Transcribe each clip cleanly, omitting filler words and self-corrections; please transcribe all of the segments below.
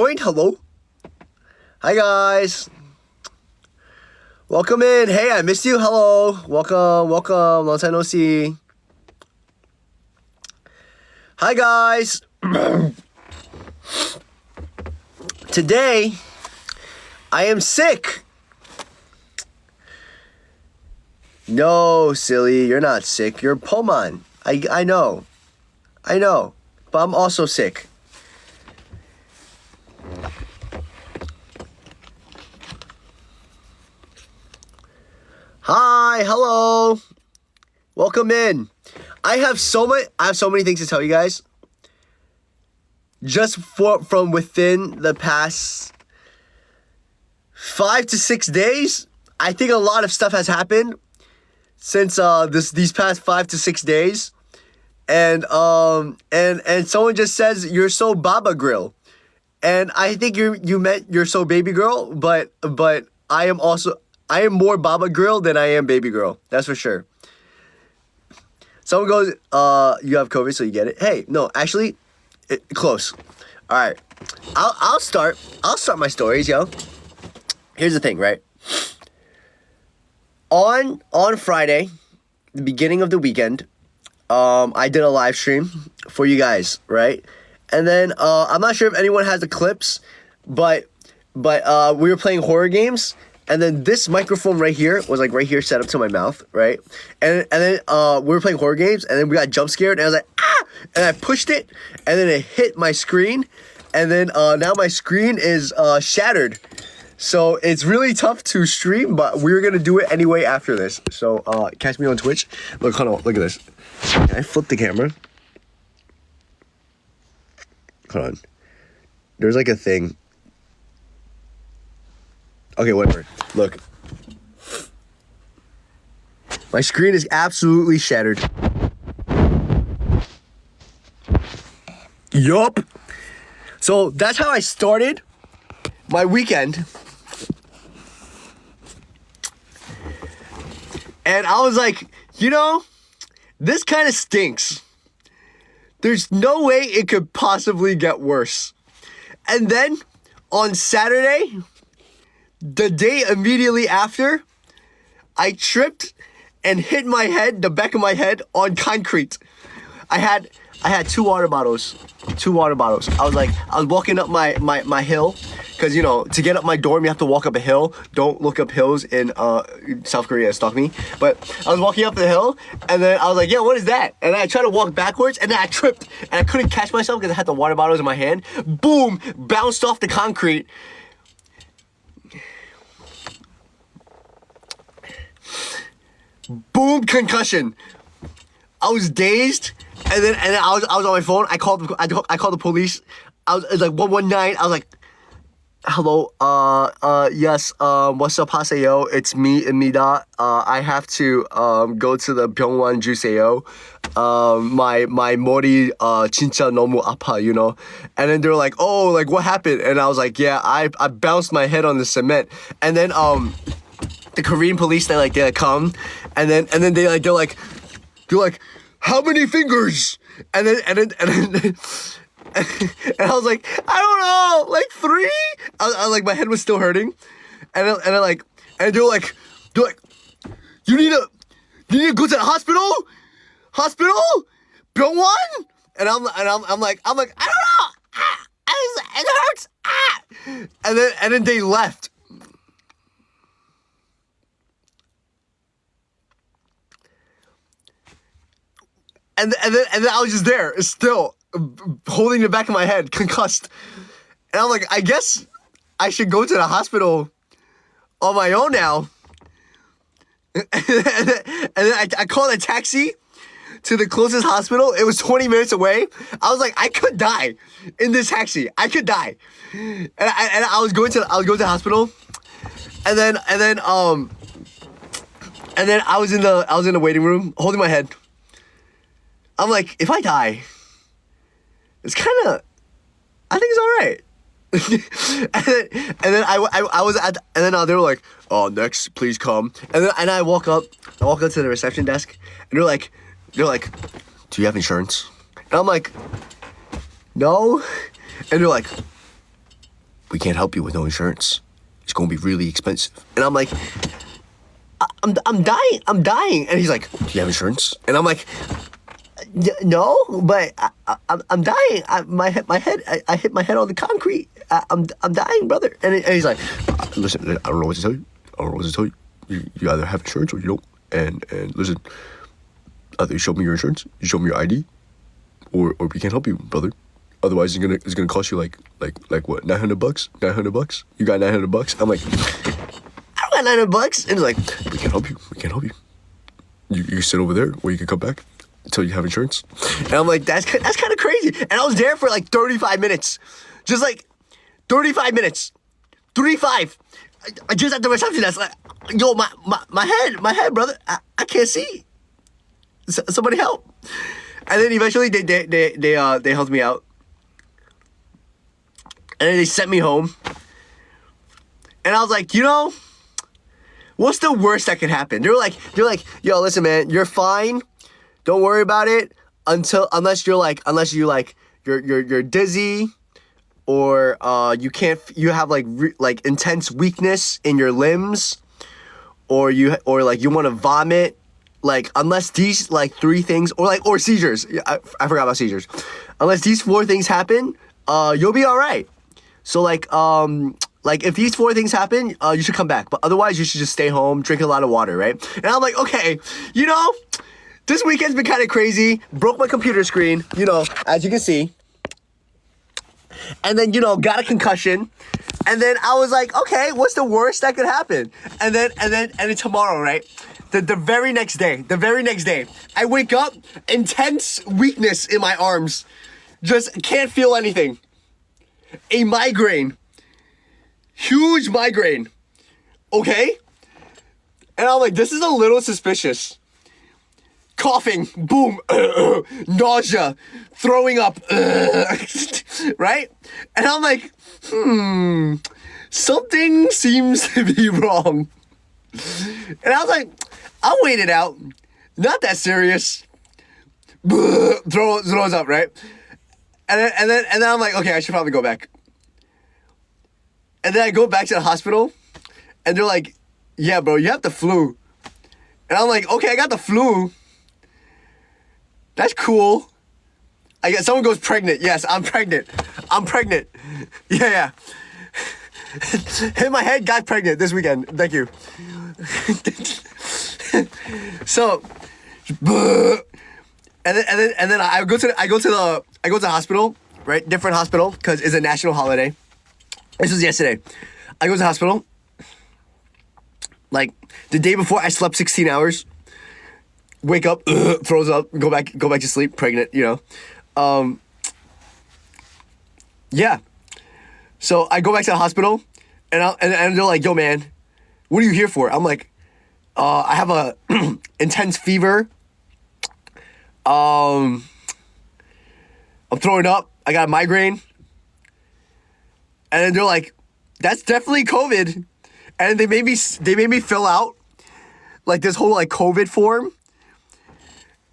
Hello. Hi guys. Welcome in. Hey, I missed you. Hello. Welcome. Long time no see. Hi guys. Today, I am sick. No, silly, you're not sick. You're Beomhan. I know. But I'm also sick. Hi, hello. Welcome in. I have so many things to tell you guys. Just from within the past 5 to 6 days, I think a lot of stuff has happened since these past 5 to 6 days. And someone just says you're so Baba Grill. And I think you meant you're so baby girl, but I am more Baba Grill than I am baby girl. That's for sure. Someone goes, you have COVID, so you get it. Hey, no, actually, close. All right, I'll start my stories, yo. Here's the thing, right? On Friday, the beginning of the weekend, I did a live stream for you guys, right? And then I'm not sure if anyone has the clips, but we were playing horror games. And then this microphone right here was like right here set up to my mouth, right? And then we were playing horror games, and then we got jump scared, and I was like, ah! And I pushed it, and then it hit my screen, and then now my screen is shattered. So it's really tough to stream, but we're gonna do it anyway after this. So catch me on Twitch. Look, hold on, look at this. Can I flip the camera? Hold on. There's like a thing. Okay, whatever. Look. My screen is absolutely shattered. Yup. So that's how I started my weekend. And I was like, this kind of stinks. There's no way it could possibly get worse. And then on Saturday, the day immediately after, I tripped and hit the back of my head on concrete. I had 2 water bottles. I was walking up my hill, because, to get up my dorm, you have to walk up a hill. Don't look up hills in South Korea, stalk me. But I was walking up the hill, and then I was like, yeah, what is that? And I tried to walk backwards, and then I tripped, and I couldn't catch myself because I had the water bottles in my hand. Boom! Bounced off the concrete. Boom, concussion. I was dazed, and then I was on my phone. I called the police. It was like 119. I was like, hello, yes, what's up, haseyo? It's me, Imida. I have to go to the Beomhan juseyo. My mori 진짜 너무 아파, And then they're like, oh, like what happened? And I was like, yeah, I bounced my head on the cement. And then the Korean police, they come, and then they're like, how many fingers? And then and I was like, I don't know, like 3. I like, my head was still hurting, and they're like, you need to go to the hospital, Beomhan? And I'm like, I don't know, it hurts, and then they left. And then I was just there, still holding the back of my head, concussed. And I'm like, I guess I should go to the hospital on my own now. And then I called a taxi to the closest hospital. It was 20 minutes away. I was like, I could die in this taxi. I could die. And I was going to the hospital. And then I was in the waiting room holding my head. I'm like, if I die, it's kind of, I think it's all right. and then I was at, and then they were like, oh, next, please come. And I walk up to the reception desk, and they're like, do you have insurance? And I'm like, no. And they're like, we can't help you with no insurance. It's going to be really expensive. And I'm like, I'm dying. And he's like, do you have insurance? And I'm like, no, but I'm dying. I hit my head on the concrete. I'm dying, brother. And he's like, listen, I don't know what to tell you. You either have insurance or you don't. And listen, either you show me your insurance, you show me your ID, or we can't help you, brother. Otherwise, it's gonna cost you like what, $900? $900? You got $900? I'm like, I don't got $900. And he's like, we can't help you. You sit over there, or you can come back until you have insurance. And I'm like, that's kind of crazy. And I was there for like 35 minutes, just like 35 minutes, 35. I just at the reception desk, like, yo, my head, brother, I can't see. Somebody help. And then eventually they helped me out. And then they sent me home. And I was like, what's the worst that could happen? They're like, yo, listen, man, you're fine. Don't worry about it unless you're dizzy, or you have like intense weakness in your limbs, or you want to vomit. Like, unless these like 3 things, or seizures. I forgot about seizures. Unless these 4 things happen, you'll be all right. So like if these 4 things happen, you should come back. But otherwise, you should just stay home, drink a lot of water, right? And I'm like, okay, this weekend's been kind of crazy. Broke my computer screen, as you can see. And then, got a concussion. And then I was like, okay, what's the worst that could happen? And then tomorrow, right? The very next day, I wake up, intense weakness in my arms. Just can't feel anything. A migraine. Huge migraine. Okay? And I'm like, this is a little suspicious. Coughing, boom, nausea, throwing up, right? And I'm like, something seems to be wrong. And I was like, I'll wait it out. Not that serious. Throws up, right? And then I'm like, okay, I should probably go back. And then I go back to the hospital, and they're like, yeah, bro, you have the flu. And I'm like, okay, I got the flu. That's cool. I guess someone goes pregnant. Yes, I'm pregnant. Yeah. Hit my head, got pregnant this weekend. Thank you. So, and then I go to the hospital, right? Different hospital, because it's a national holiday. This was yesterday. I go to the hospital. Like the day before, I slept 16 hours. Wake up, throws up, go back to sleep, pregnant, Yeah. So I go back to the hospital, and they're like, yo, man, what are you here for? I'm like, I have a intense fever. I'm throwing up. I got a migraine. And then they're like, that's definitely COVID. And they made me fill out like this whole like COVID form.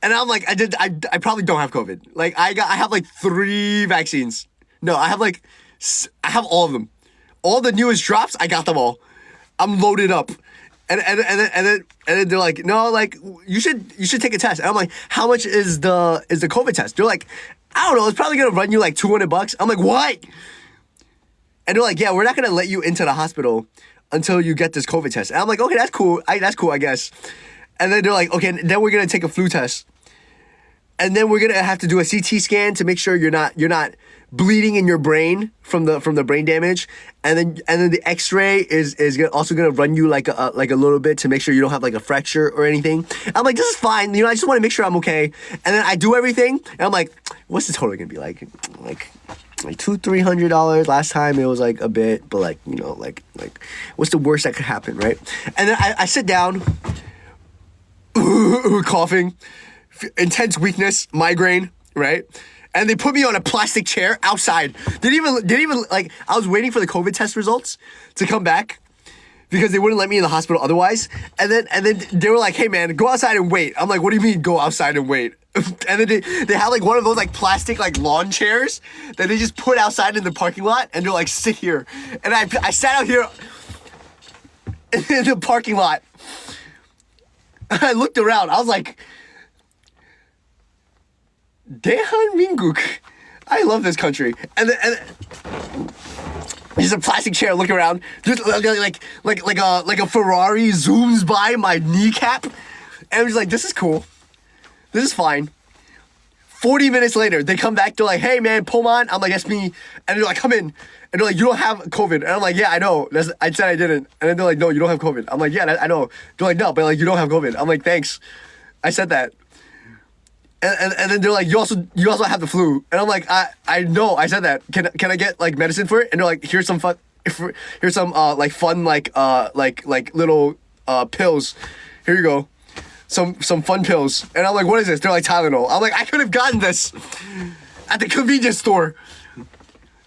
And I'm like, I probably don't have COVID. Like I have like 3 vaccines. No, I have all of them. All the newest drops, I got them all. I'm loaded up. And then they're like, no, like you should take a test. And I'm like, how much is the COVID test? They're like, I don't know, it's probably gonna run you like $200. I'm like, what? And they're like, yeah, we're not gonna let you into the hospital until you get this COVID test. And I'm like, okay, that's cool. That's cool, I guess. And then they're like, okay, then we're gonna take a flu test. And then we're gonna have to do a CT scan to make sure you're not bleeding in your brain from the brain damage. And then the X-ray is also gonna run you like a little bit to make sure you don't have like a fracture or anything. I'm like, this is fine. I just want to make sure I'm okay. And then I do everything, and I'm like, what's the total gonna be like? Like $200-$300. Last time it was like a bit, but like what's the worst that could happen, right? And then I sit down, coughing, intense weakness, migraine, right? And they put me on a plastic chair outside. Didn't even like, I was waiting for the COVID test results to come back because they wouldn't let me in the hospital otherwise. And then they were like, "Hey man, go outside and wait." I'm like, "What do you mean go outside and wait?" And then they had like one of those like plastic like lawn chairs that they just put outside in the parking lot, and they're like, "Sit here." And I sat out here in the parking lot. I looked around. I was like, "대한민국, I love this country." And there's a plastic chair. Look around. Just like a Ferrari zooms by my kneecap, and I'm just like, "This is cool. This is fine." 40 minutes later, they come back. They're like, "Hey man, Beomhan." I'm like, "That's me." And they're like, "Come in." And they're like, "You don't have COVID." And I'm like, "Yeah, I know. I said I didn't." And then they're like, "No, you don't have COVID." I'm like, "Yeah, I know." They're like, "No, but like you don't have COVID." I'm like, "Thanks. I said that." And then they're like, you also have the flu. And I'm like, I know, I said that. Can I get like medicine for it? And they're like, here's some fun like fun like little pills. Here you go. Some fun pills. And I'm like, what is this? They're like, Tylenol. I'm like, I could have gotten this at the convenience store.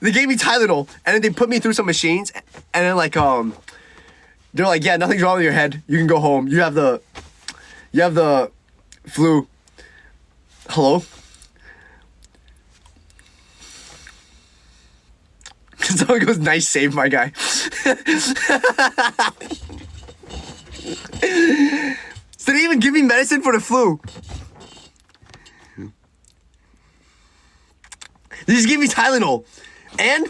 They gave me Tylenol, and then they put me through some machines, and then like they're like, yeah, nothing's wrong with your head. You can go home. You have the flu. Hello? Someone goes, nice save, my guy. So they even give me medicine for the flu. They just gave me Tylenol. And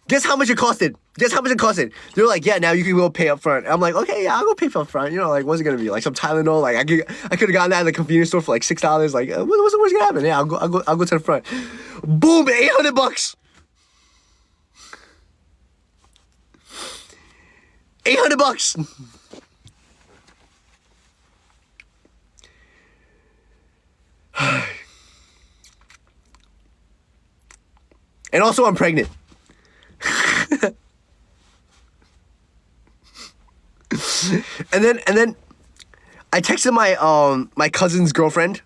guess how much it costed? Guess how much it costed? They're like, yeah, now you can go pay up front. I'm like, okay, yeah, I'll go pay up front. You know, like, what's it gonna be? Like some Tylenol? Like I could have gotten that at the convenience store for like $6. Like, what's gonna happen? Yeah, I'll go to the front. Boom, $800. $800. And also, I'm pregnant. And then I texted my cousin's girlfriend,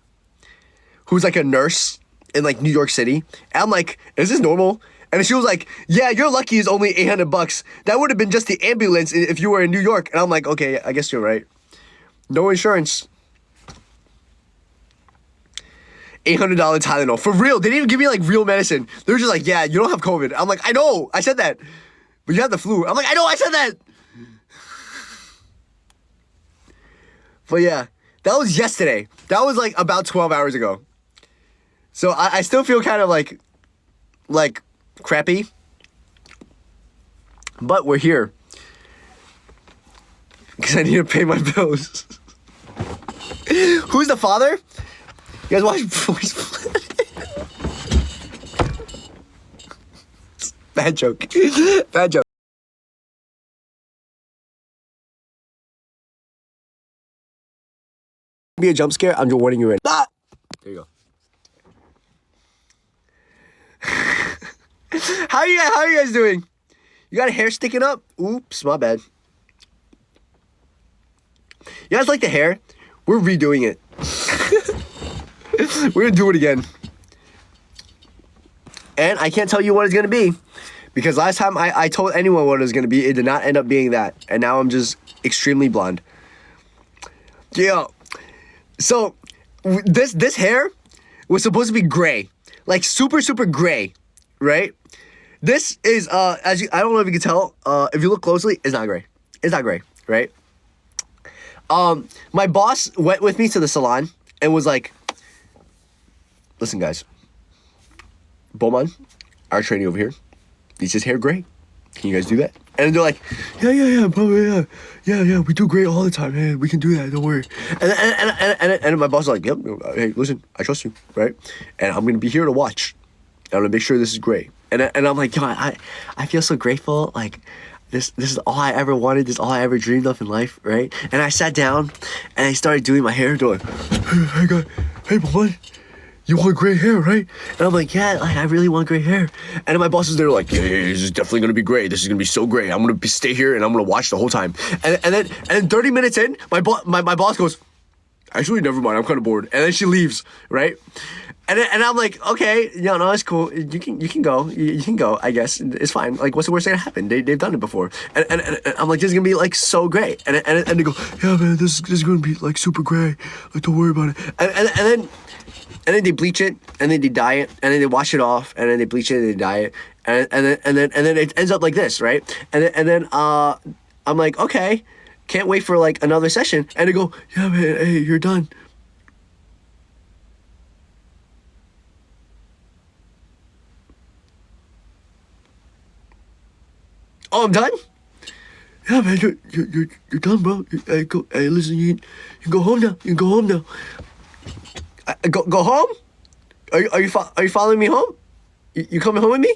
who's like a nurse in like New York City. And I'm like, is this normal? And she was like, yeah, you're lucky it's only $800. That would have been just the ambulance if you were in New York. And I'm like, okay, I guess you're right. No insurance. $800 Tylenol. For real. They didn't even give me like real medicine. They were just like, yeah, you don't have COVID. I'm like, I know. I said that. But you have the flu. I'm like, I know. I said that. But yeah, that was yesterday. That was like about 12 hours ago. So I still feel kind of like crappy. But we're here. Because I need to pay my bills. Who's the father? You guys watch Voice? Bad joke. Bad joke. Be a jump scare. I'm just warning you right. Ah! There you go. How are you guys doing? You got a hair sticking up? Oops, my bad. You guys like the hair? We're redoing it. We're gonna do it again. And I can't tell you what it's gonna be. Because last time I told anyone what it was gonna be, it did not end up being that. And now I'm just extremely blonde. Yeah. So this hair was supposed to be gray, like super gray, right? This is I don't know if you can tell. If you look closely, it's not gray. It's not gray, right? My boss went with me to the salon and was like, "Listen, guys, Beomhan, our trainee over here, needs his hair gray. Can you guys do that?" And they're like, yeah, probably, yeah, we do great all the time, man. We can do that, don't worry. And my boss was like, yep, hey, listen, I trust you, right? And I'm gonna be here to watch. I'm gonna make sure this is great. And I'm like, yo, I feel so grateful. Like, this is all I ever wanted. This is all I ever dreamed of in life, right? And I sat down and I started doing my hair. They're like, hey, boy, you want gray hair, right? And I'm like, yeah, like, I really want gray hair. And then my boss is there like, yeah, this is definitely gonna be gray. This is gonna be so gray. I'm gonna stay here and I'm gonna watch the whole time. And then 30 minutes in, my boss goes, actually, never mind. I'm kind of bored. And then she leaves, right? And I'm like, okay, no, it's cool. You can go. You can go. I guess it's fine. Like, what's the worst thing that happened? They've done it before. And I'm like, this is gonna be like so great. And they go, yeah, man, this is gonna be like super great. Like, don't worry about it. And then they bleach it, and then they dye it, and then they wash it off, and then they bleach it, and they dye it, and then it ends up like this, right? And then I'm like, okay, can't wait for like another session, and they go, yeah, man, hey, you're done. Oh, I'm done? Yeah, man, you're done, bro. Hey, listen, you can go home now. You can go home now. Go home? Are you following me home? You coming home with me?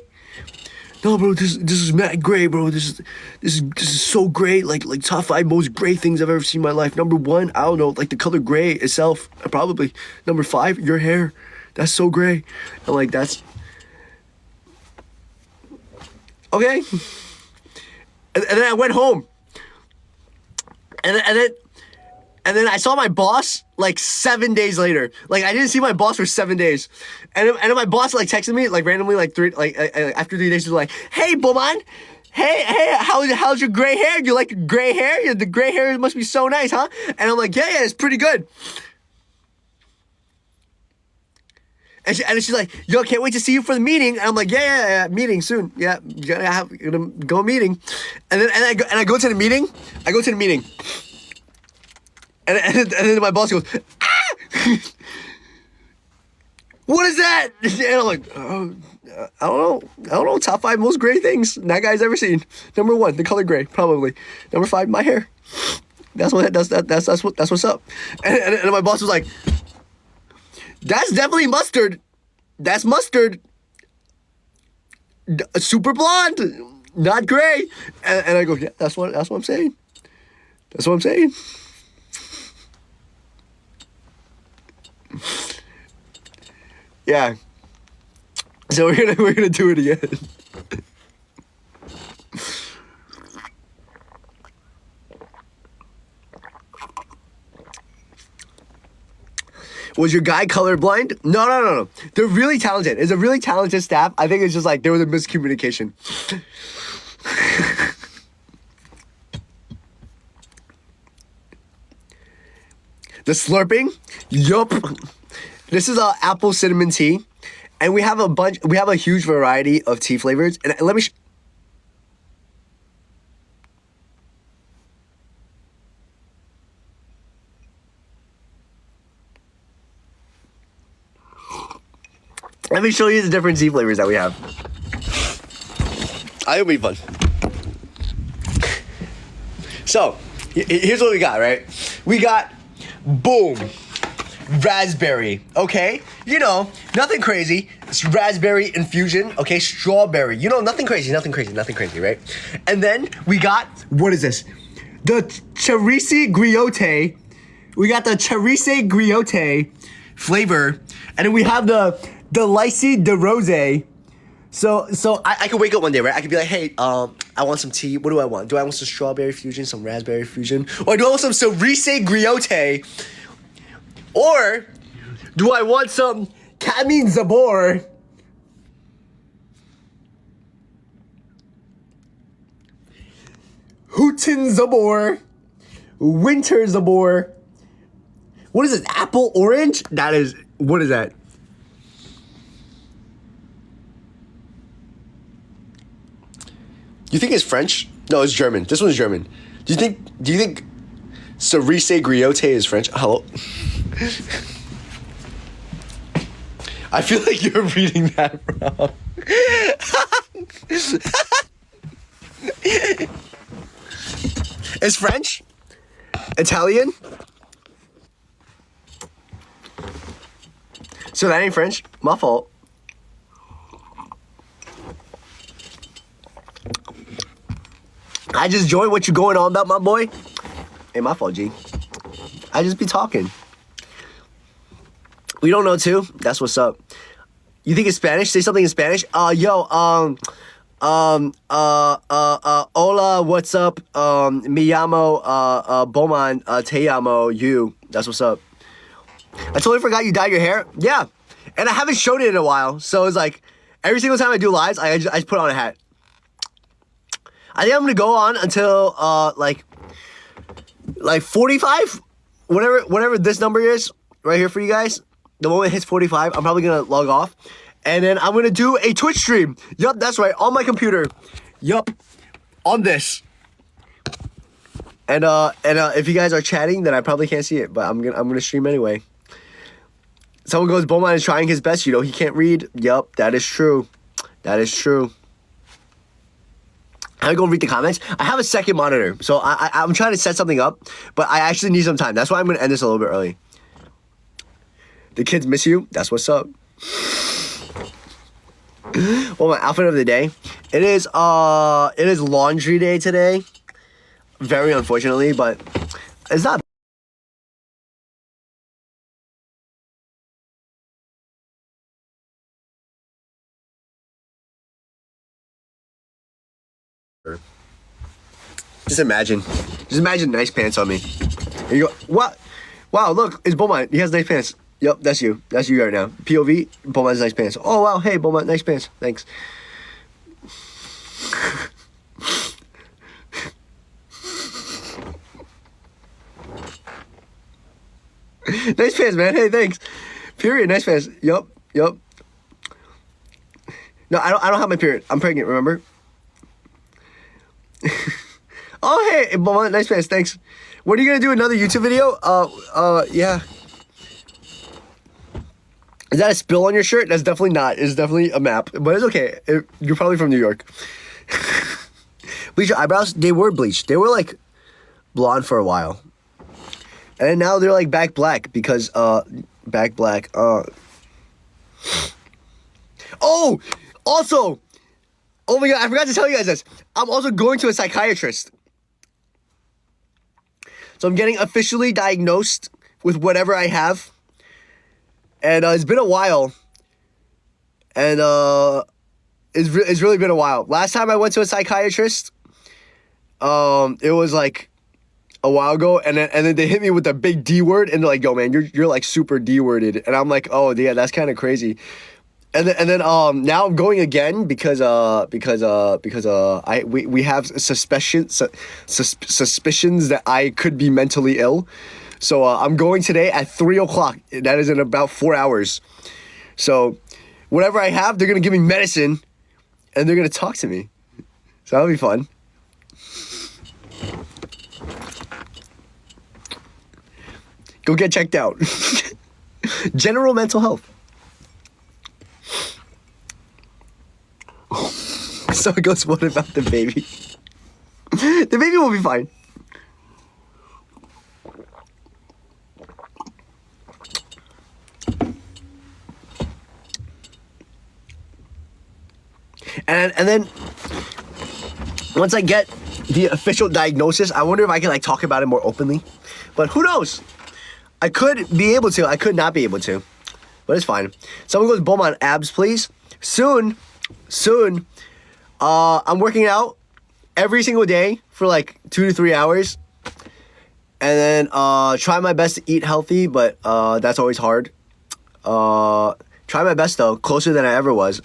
No, bro. This is mad great, bro. This is so great. Like top 5 most great things I've ever seen in my life. Number 1, I don't know, like the color gray itself. Probably. Number 5, your hair. That's so great. And like that's okay. And then I went home. And then I saw my boss like 7 days later. Like I didn't see my boss for 7 days. And then my boss like texted me like randomly like after 3 days, he was like, "Hey, Beomhan, hey, how's your gray hair? Do you like gray hair? Yeah, the gray hair must be so nice, huh?" And I'm like, yeah, it's pretty good. And she's like, yo, can't wait to see you for the meeting. And I'm like, yeah, meeting soon. Yeah, gonna go meeting. And I go to the meeting. And then my boss goes, ah! What is that? And I'm like, I don't know. Top 5 most great things that guy's ever seen. Number 1, the color gray, probably. Number 5, my hair. That's what's up. And my boss was like, that's definitely mustard. That's mustard. Super blonde, not gray. And I go, yeah, that's what I'm saying. That's what I'm saying. Yeah. So we're gonna do it again. Was your guy colorblind? No. They're really talented. It's a really talented staff. I think it's just like there was a miscommunication. The slurping? Yup. This is apple cinnamon tea. And we have a huge variety of tea flavors. And let me let me show you the different tea flavors that we have. It'll be fun. So, here's what we got, right? We got, boom, raspberry, okay? You know, nothing crazy. It's raspberry infusion, okay? Strawberry, you know, nothing crazy, right? And then we got, what is this? The Charisse Griotte. We got the Charisse Griotte flavor. And then we have the Lycée de Rose. So I could wake up one day, right? I could be like, hey, I want some tea. What do I want? Do I want some strawberry fusion, some raspberry fusion? Or do I want some Cerise Griotte? Or do I want some Camille Zabor? Houghton Zabor. Winter Zabor. What is this? Apple orange? What is that? You think it's French? No, it's German. This one's German. Do you think Cerise Griotte is French? Hello? I feel like you're reading that wrong. It's French? Italian? So that ain't French. My fault. I just enjoy what you're going on about, my boy. Ain't my fault, G. I just be talking. We don't know too. That's what's up. You think it's Spanish? Say something in Spanish. Hola, what's up? Me llamo, Beomhan, te llamo, you. That's what's up. I totally forgot you dyed your hair. Yeah. And I haven't showed it in a while. So it's like, every single time I do lives, I just put on a hat. I think I'm going to go on until, like 45. Whatever this number is right here for you guys. The moment it hits 45, I'm probably going to log off. And then I'm going to do a Twitch stream. Yup, that's right. On my computer. Yup. On this. And if you guys are chatting, then I probably can't see it, but I'm gonna stream anyway. Someone goes, Beomhan is trying his best, you know, he can't read. Yup, that is true. That is true. I'm gonna read the comments. I have a second monitor, so I'm trying to set something up, but I actually need some time. That's why I'm gonna end this a little bit early. The kids miss you. That's what's up. Well, my outfit of the day. It is laundry day today. Very unfortunately, but it's not. Just imagine nice pants on me. And you go, what? Wow, look, it's Beomhan. He has nice pants. Yep, that's you. That's you right now. POV, Beomhan has nice pants. Oh, wow, hey, Beomhan, nice pants. Thanks. Nice pants, man. Hey, thanks. Period. Nice pants. Yup. No, I don't have my period. I'm pregnant, remember? Oh, hey, nice pants. Thanks. What are you gonna do? Another YouTube video? Yeah. Is that a spill on your shirt? That's definitely not. It's definitely a map, but it's okay. You're probably from New York. Bleach your eyebrows. They were bleached. They were like blonde for a while. And now they're like back black because, back black, Oh, also, oh my God, I forgot to tell you guys this. I'm also going to a psychiatrist. So I'm getting officially diagnosed with whatever I have. And it's been a while. And it's really been a while. Last time I went to a psychiatrist, it was like a while ago, and then they hit me with the big D word, and they're like, "Yo, man, you're like super D worded," and I'm like, "Oh, yeah, that's kind of crazy." And then now I'm going again because we have suspicions that I could be mentally ill, so I'm going today at 3:00. That is in about 4 hours. So whatever I have, they're gonna give me medicine, and they're gonna talk to me. So that'll be fun. Go get checked out. General mental health. So it goes, what about the baby? The baby will be fine. And then once I get the official diagnosis, I wonder if I can like talk about it more openly. But who knows? I could be able to. I could not be able to. But it's fine. Someone goes, Beomhan, abs, please. Soon. I'm working out every single day for like 2 to 3 hours. And then try my best to eat healthy, but that's always hard. Try my best, though. Closer than I ever was.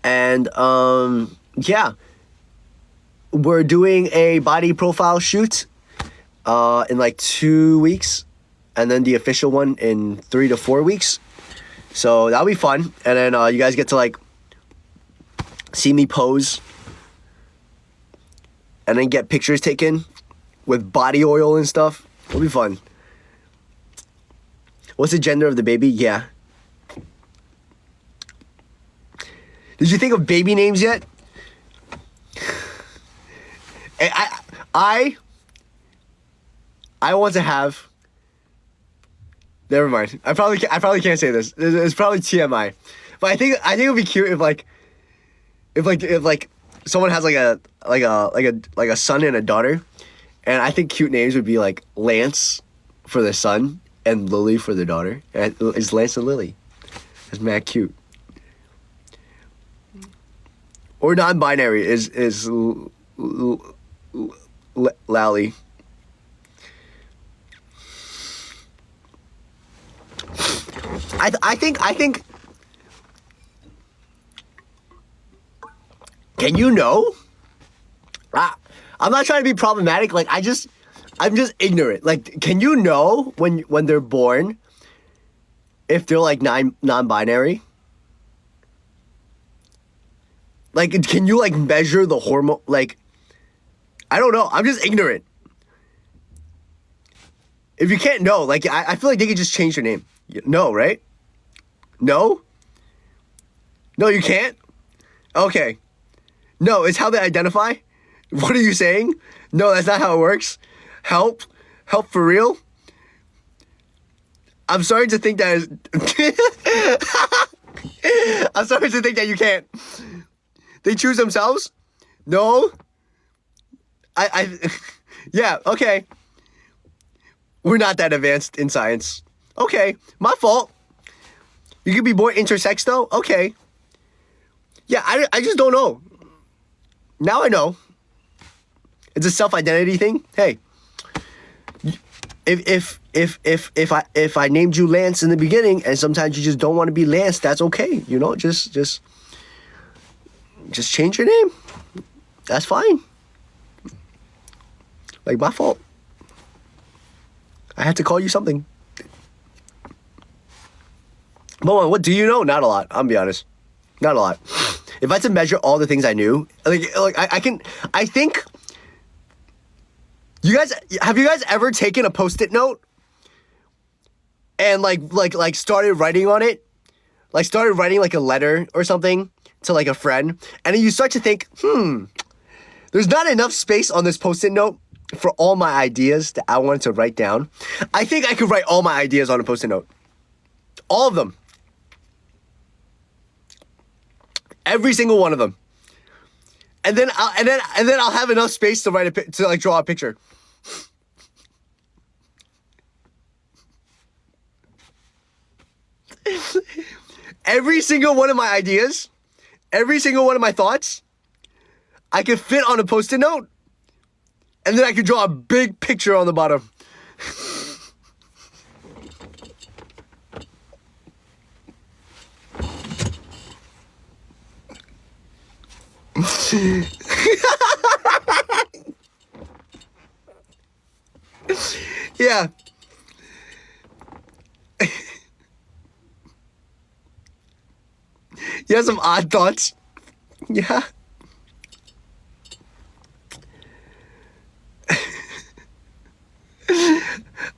And, yeah. We're doing a body profile shoot in like 2 weeks, and then the official one in 3 to 4 weeks. So that'll be fun. And then you guys get to like see me pose, and then get pictures taken with body oil and stuff. It'll be fun. What's the gender of the baby? Yeah. Did you think of baby names yet? I want to have. Never mind. I probably can't say this. It's probably TMI, but I think it would be cute if someone has like a son and a daughter, and I think cute names would be like Lance for the son and Lily for the daughter. And it's Lance and Lily. That's mad cute. Or non-binary is Lally. I think. Can you know? I'm not trying to be problematic. Like I'm just ignorant. Like, can you know when they're born if they're like non-binary? Like, can you like measure the hormone? Like, I don't know. I'm just ignorant. If you can't know, like, I feel like they could just change their name. No, right? No? No, you can't? Okay. No, it's how they identify? What are you saying? No, that's not how it works. Help? Help for real? I'm sorry to think that I'm sorry to think that you can't. They choose themselves? No? Yeah, okay. We're not that advanced in science. Okay, my fault. You could be born intersex though? Okay. Yeah, I just don't know. Now I know. It's a self-identity thing. Hey, if I named you Lance in the beginning, and sometimes you just don't want to be Lance, that's okay. You know, just change your name. That's fine. Like, my fault. I had to call you something. Beomhan, what do you know? Not a lot. I'm gonna be honest. Not a lot. If I had to measure all the things I knew, like I think. Have you guys ever taken a Post-it note and like started writing on it? Like started writing like a letter or something to like a friend, and then you start to think, there's not enough space on this Post-it note for all my ideas that I wanted to write down. I think I could write all my ideas on a Post-it note. All of them. Every single one of them. And then I'll have enough space to to draw a picture. Every single one of my ideas, every single one of my thoughts, I could fit on a Post-it note, and then I could draw a big picture on the bottom. Yeah. You have some odd thoughts? Yeah.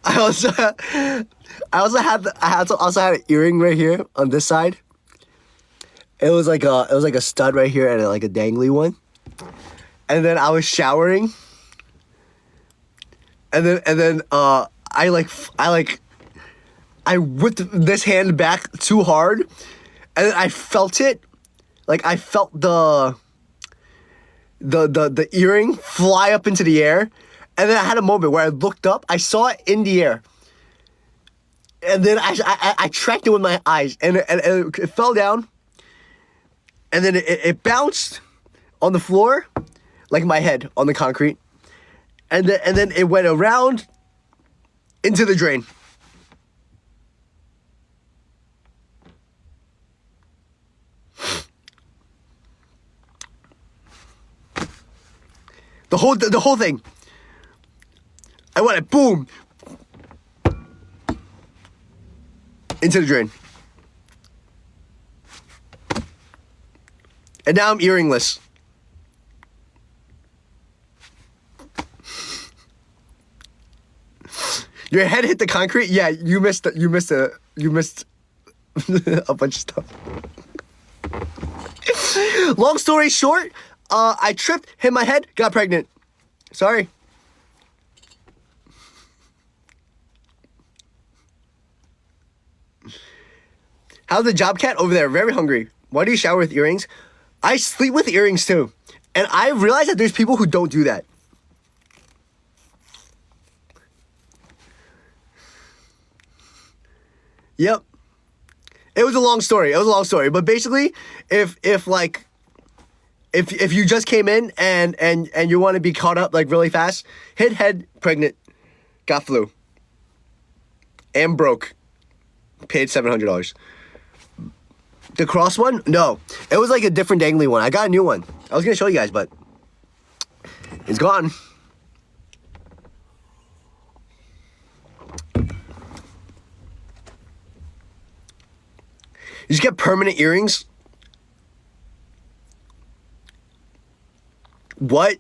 I also had an earring right here on this side. It was like a stud right here and like a dangly one. And then I was showering. And then I whipped this hand back too hard, and then I felt it. Like I felt the earring fly up into the air. And then I had a moment where I looked up, I saw it in the air. And then I tracked it with my eyes, and it fell down. And then it bounced on the floor, like my head on the concrete. And then it went around into the drain. The whole thing. I went boom into the drain. And now I'm earringless. Your head hit the concrete? Yeah, you missed a bunch of stuff. Long story short, I tripped, hit my head, got pregnant. Sorry. How's the job cat over there? Very hungry. Why do you shower with earrings? I sleep with earrings too. And I realize that there's people who don't do that. Yep. It was a long story. But basically, if you just came in and you want to be caught up like really fast, hit head, pregnant, got flu, and broke. Paid $700. The cross one? No. It was like a different dangly one. I got a new one. I was going to show you guys, but it's gone. You just get permanent earrings? What?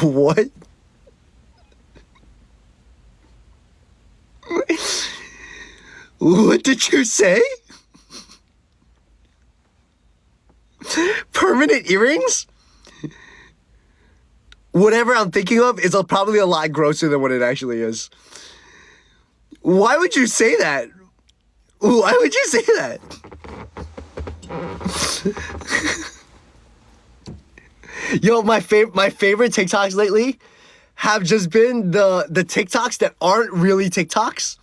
What? What did you say? Permanent earrings? Whatever I'm thinking of is probably a lot grosser than what it actually is. Why would you say that? Why would you say that? Yo, my favorite TikToks lately have just been the TikToks that aren't really TikToks.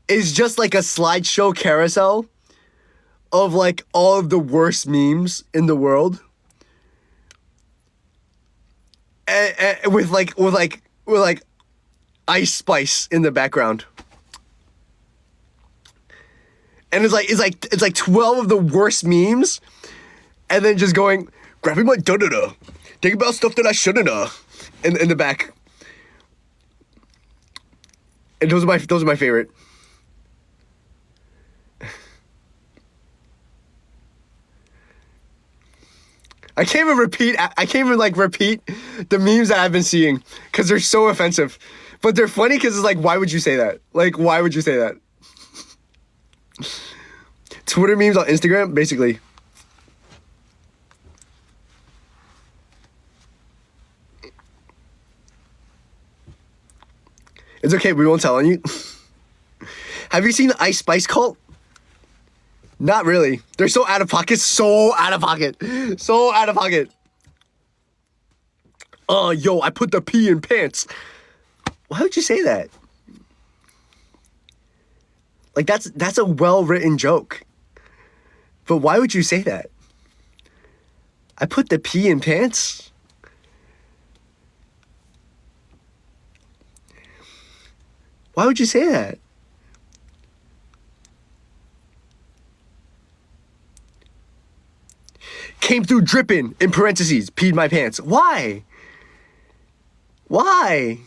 It's just like a slideshow carousel of like all of the worst memes in the world. And with Ice Spice in the background. And it's like 12 of the worst memes, and then just going, grabbing my da-da-da, think about stuff that I shouldn't have, in the back. And those are my favorite. I can't even repeat the memes that I've been seeing because they're so offensive. But they're funny because it's like, why would you say that? Like, why would you say that? Twitter memes on Instagram, basically. It's okay, we won't tell on you. Have you seen the Ice Spice cult? Not really. They're so out of pocket. So out of pocket. So out of pocket. Yo, I put the P in pants. Why would you say that? Like, that's a well-written joke. But why would you say that? I put the P in pants? Why would you say that? Came through dripping, in parentheses, peed my pants. Why? Why?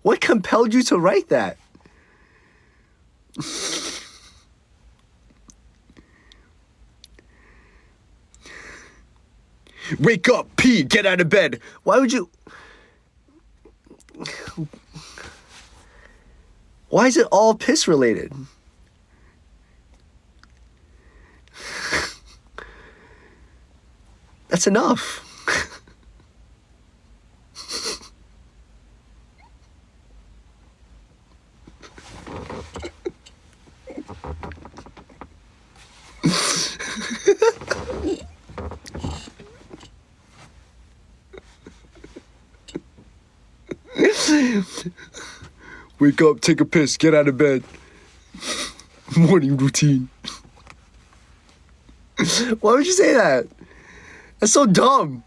What compelled you to write that? Wake up, pee, get out of bed. Why would you... Why is it all piss related? That's enough. Wake up, take a piss, get out of bed. Morning routine. Why would you say that? That's so dumb.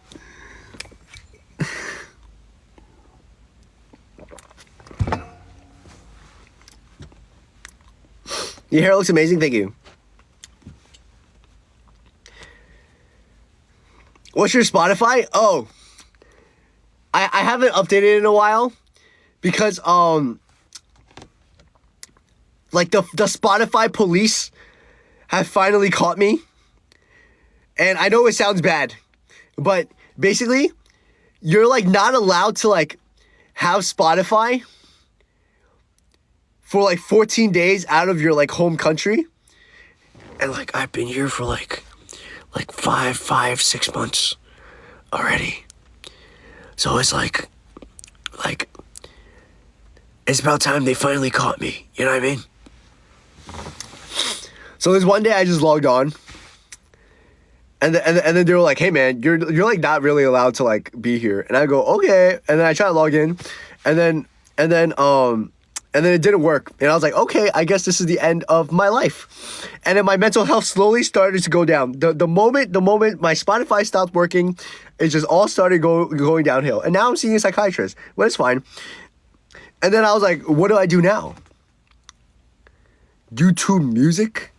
Your hair looks amazing, thank you. What's your Spotify? Oh, I haven't updated in a while because like the Spotify police have finally caught me. And I know it sounds bad, but basically you're like not allowed to like have Spotify for like 14 days out of your like home country. And like I've been here for like 6 months already. So it's like it's about time they finally caught me. You know what I mean? So there's one day I just logged on, and then they were like, "Hey man, you're like not really allowed to like be here." And I go, "Okay." And then I try to log in, and then And then it didn't work. And I was like, okay, I guess this is the end of my life. And then my mental health slowly started to go down. The moment my Spotify stopped working, it just all started going downhill. And now I'm seeing a psychiatrist. But it's fine. And then I was like, what do I do now? YouTube Music?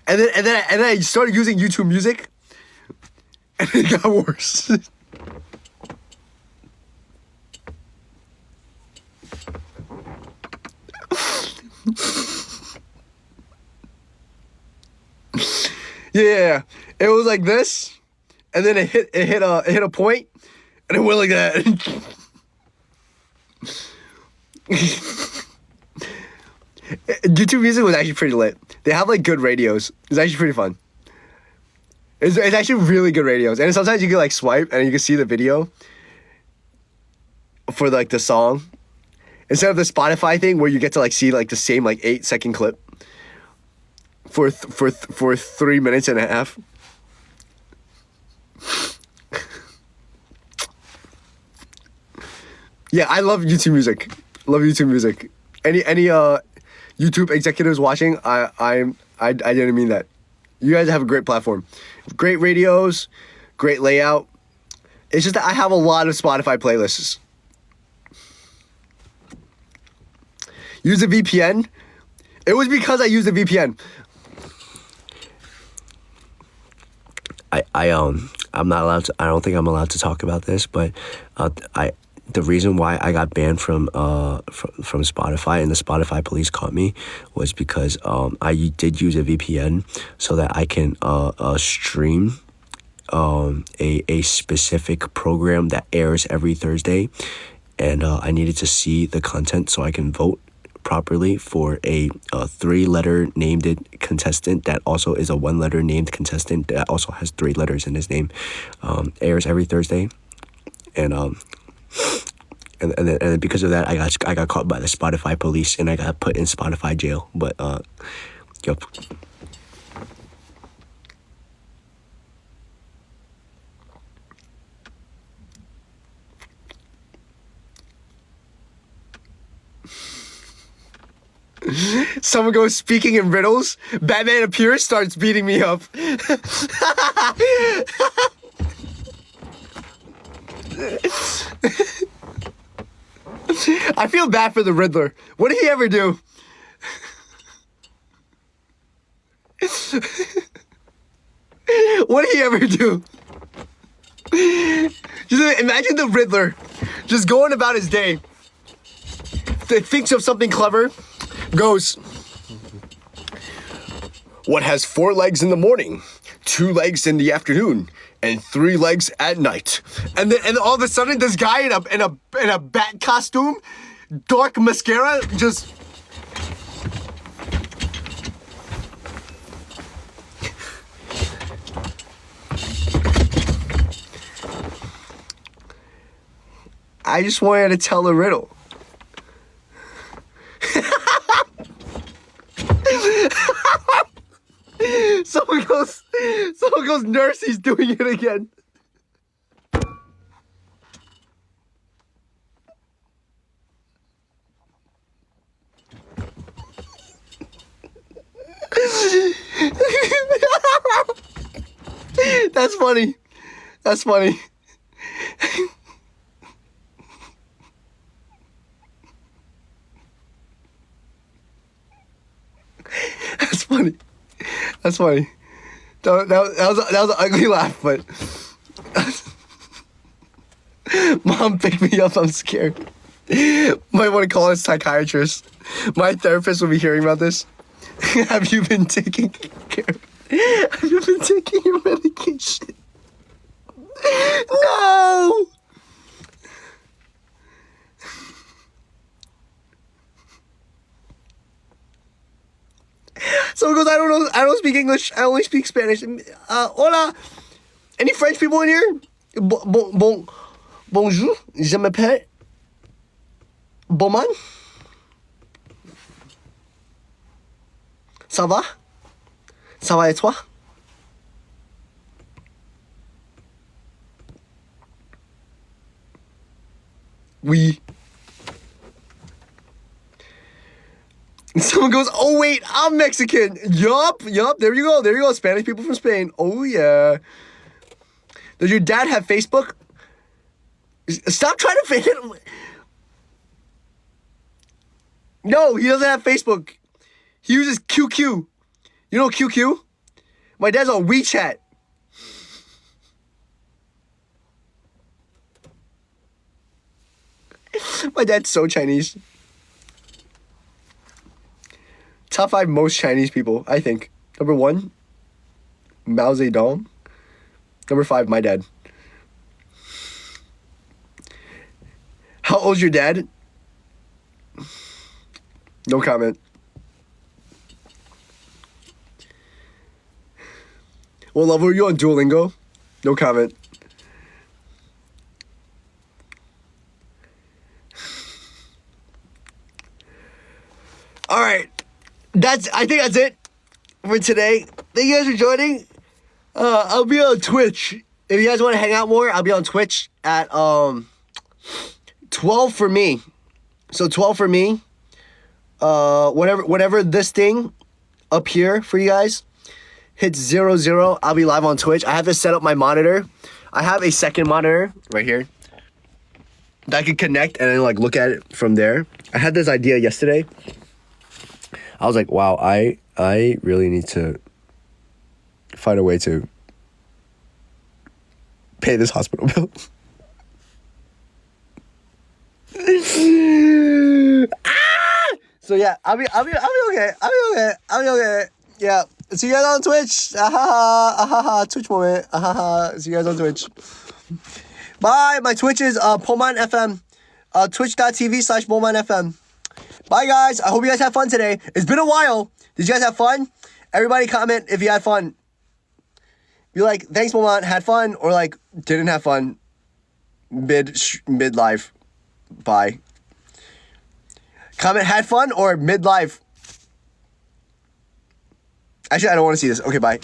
And then I started using YouTube Music. And it got worse. Yeah, it was like this, and then it hit a point, and it went like that. YouTube Music was actually pretty lit. They have like good radios. It's actually pretty fun. It's actually really good radios, and sometimes you can like swipe and you can see the video for like the song instead of the Spotify thing where you get to like see like the same like 8-second clip for 3 minutes and a half. Yeah, I love YouTube Music. Love YouTube Music. Any YouTube executives watching? I didn't mean that. You guys have a great platform, great radios, great layout. It's just that I have a lot of Spotify playlists. Use a VPN. It was because I used a VPN. I'm not allowed to. I don't think I'm allowed to talk about this, but the reason why I got banned from Spotify and the Spotify police caught me was because I did use a VPN so that I can stream a specific program that airs every Thursday, and I needed to see the content so I can vote properly for a 3-letter named contestant that also is a 1-letter named contestant that also has 3 letters in his name. Airs every Thursday, and then because of that, I got caught by the Spotify police and I got put in Spotify jail. But yep. Someone goes speaking in riddles. Batman appears, starts beating me up. I feel bad for the Riddler. What did he ever do? What did he ever do? Just imagine the Riddler just going about his day. Thinks of something clever. Goes, what has 4 legs in the morning, 2 legs in the afternoon, and 3 legs at night? And all of a sudden, this guy in a bat costume, dark mascara, just. I just wanted to tell a riddle. Someone goes, nurse, he's doing it again. That's funny. That's funny. That's funny. That's funny. That was an ugly laugh, but Mom, pick me up. I'm scared. Might want to call a psychiatrist. My therapist will be hearing about this. Have you been taking care? Have you been taking your medication? No. Someone goes, I don't know, I don't speak English, I only speak Spanish. Hola. Any French people in here? Bonjour, je m'appelle Beomhan. Ça va? Ça va et toi? Oui. Someone goes, oh wait, I'm Mexican. Yup. There you go. Spanish people from Spain. Oh yeah. Does your dad have Facebook? Stop trying to fit it. No, he doesn't have Facebook. He uses QQ. You know QQ? My dad's on WeChat. My dad's so Chinese. Top 5 most Chinese people, I think. Number 1, Mao Zedong. Number 5, my dad. How old's your dad? No comment. What level are you on Duolingo? No comment. All right. I think that's it for today. Thank you guys for joining. I'll be on Twitch. If you guys want to hang out more, I'll be on Twitch at 12 for me. So 12 for me. Whenever this thing up here for you guys hits 00, I'll be live on Twitch. I have to set up my monitor. I have a second monitor right here that I can connect and then like look at it from there. I had this idea yesterday. I was like, wow, I really need to find a way to pay this hospital bill. So yeah, I'll be okay. I'll be okay. Yeah. See you guys on Twitch. Twitch moment. See you guys on Twitch. Bye. My Twitch is Beomhan FM. Twitch.tv/Beomhan FM. Bye, guys. I hope you guys had fun today. It's been a while. Did you guys have fun? Everybody comment if you had fun. Be like, thanks, Beomhan. Had fun. Or like, didn't have fun. Mid-life. Bye. Comment, had fun or mid-life. Actually, I don't want to see this. Okay, bye.